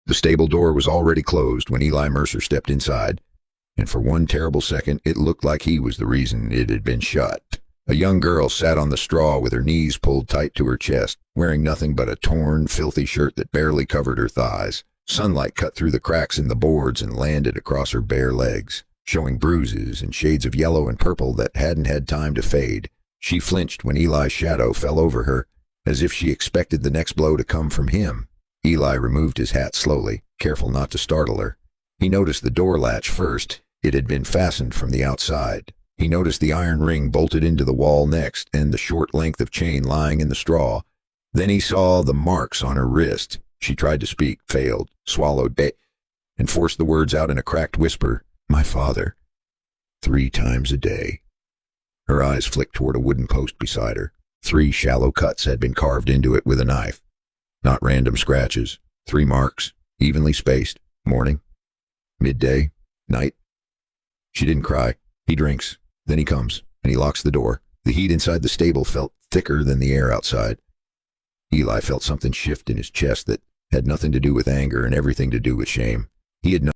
The stable door was already closed when Eli Mercer stepped inside, and for one terrible second it looked like he was the reason it had been shut. A young girl sat on the straw with her knees pulled tight to her chest, wearing nothing but a torn, filthy shirt that barely covered her thighs. Sunlight cut through the cracks in the boards and landed across her bare legs, showing bruises and shades of yellow and purple that hadn't had time to fade. She flinched when Eli's shadow fell over her, as if she expected the next blow to come from him. Eli removed his hat slowly, careful not to startle her. He noticed the door latch first. It had been fastened from the outside. He noticed the iron ring bolted into the wall next, and the short length of chain lying in the straw. Then he saw the marks on her wrist. She tried to speak, failed, swallowed, and forced the words out in a cracked whisper. "My father. 3 times a day." Her eyes flicked toward a wooden post beside her. 3 shallow cuts had been carved into it with a knife. Not random scratches. 3 marks, evenly spaced. Morning, midday, night. She didn't cry. He drinks. Then he comes, and he locks the door. The heat inside the stable felt thicker than the air outside. Eli felt something shift in his chest that had nothing to do with anger and everything to do with shame. He had known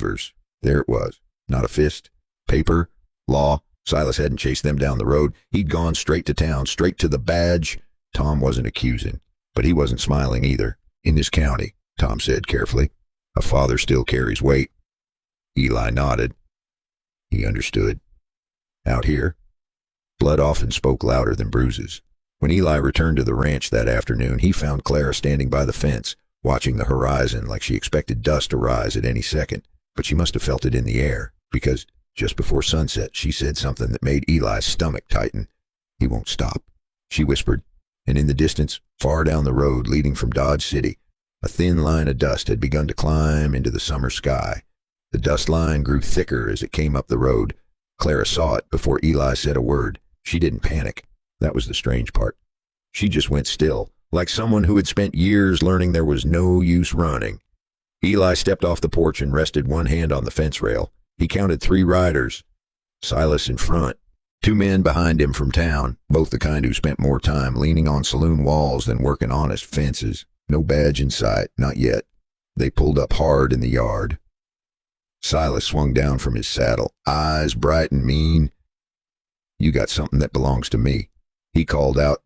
verse. There it was. Not a fist. Paper. Law. Silas hadn't chased them down the road. He'd gone straight to town, straight to the badge. Tom wasn't accusing, but he wasn't smiling either. In this county, Tom said carefully, a father still carries weight. Eli nodded. He understood. Out here, blood often spoke louder than bruises. When Eli returned to the ranch that afternoon, he found Clara standing by the fence, watching the horizon like she expected dust to rise at any second. But she must have felt it in the air, because just before sunset she said something that made Eli's stomach tighten. He won't stop, she whispered, and in the distance, far down the road leading from Dodge City, a thin line of dust had begun to climb into the summer sky. The dust line grew thicker as it came up the road. Clara saw it before Eli said a word. She didn't panic. That was the strange part. She just went still, like someone who had spent years learning there was no use running. Eli stepped off the porch and rested one hand on the fence rail. He counted 3 riders. Silas in front. 2 men behind him from town, both the kind who spent more time leaning on saloon walls than working honest fences. No badge in sight, not yet. They pulled up hard in the yard. Silas swung down from his saddle, eyes bright and mean. You got something that belongs to me, he called out.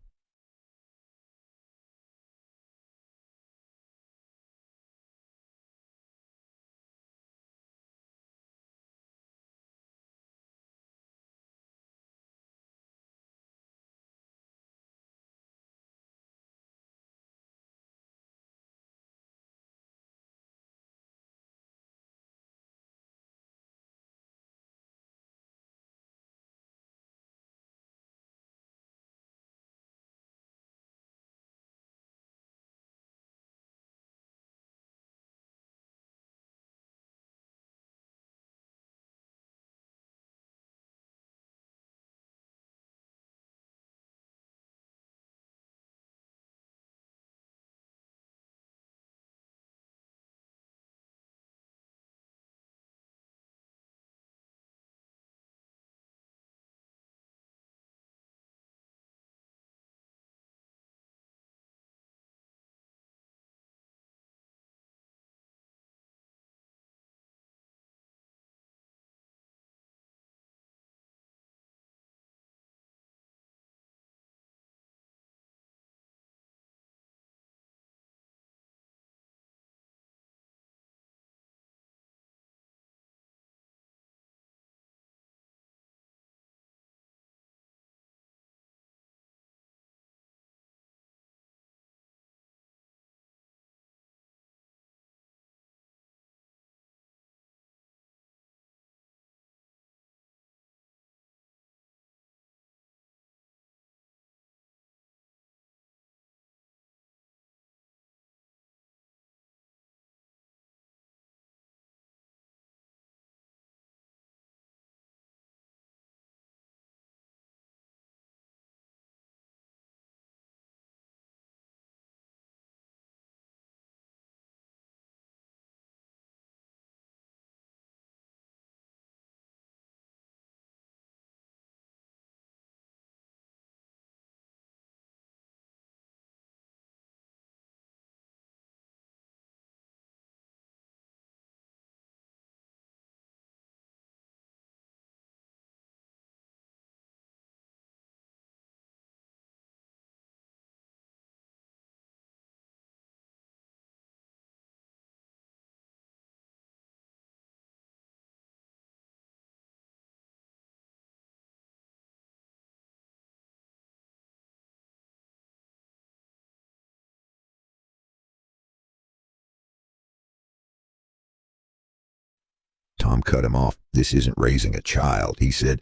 Tom cut him off. This isn't raising a child, he said.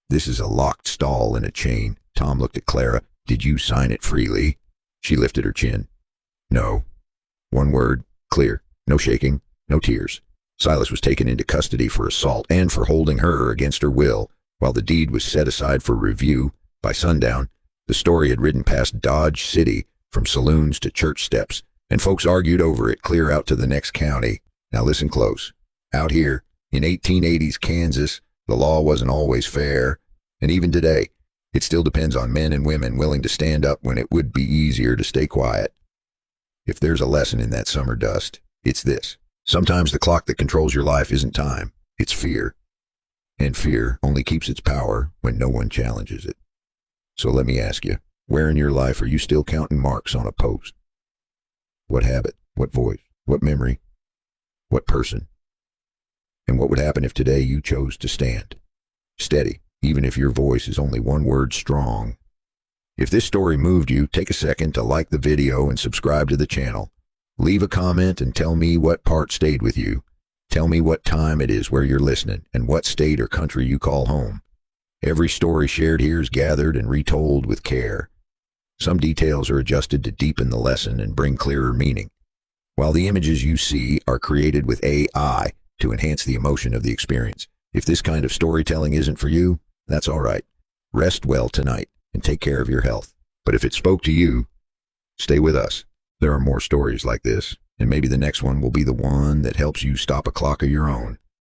This is a locked stall and a chain. Tom looked at Clara. Did you sign it freely? She lifted her chin. No. One word. Clear. No shaking. No tears. Silas was taken into custody for assault and for holding her against her will, while the deed was set aside for review. By sundown, the story had ridden past Dodge City, from saloons to church steps, and folks argued over it clear out to the next county. Now listen close. Out here, in 1880s Kansas, the law wasn't always fair, and even today, it still depends on men and women willing to stand up when it would be easier to stay quiet. If there's a lesson in that summer dust, it's this. Sometimes the clock that controls your life isn't time, it's fear. And fear only keeps its power when no one challenges it. So let me ask you, where in your life are you still counting marks on a post? What habit? What voice? What memory? What person? And what would happen if today you chose to stand steady, even if your voice is only one word strong? If this story moved you, take a second to like the video and subscribe to the channel. Leave a comment and tell me what part stayed with you. Tell me what time it is where you're listening and what state or country you call home. Every story shared here is gathered and retold with care. Some details are adjusted to deepen the lesson and bring clearer meaning, while the images you see are created with AI to enhance the emotion of the experience. If this kind of storytelling isn't for you, that's all right. Rest well tonight and take care of your health. But if it spoke to you, stay with us. There are more stories like this, and maybe the next one will be the one that helps you stop a clock of your own.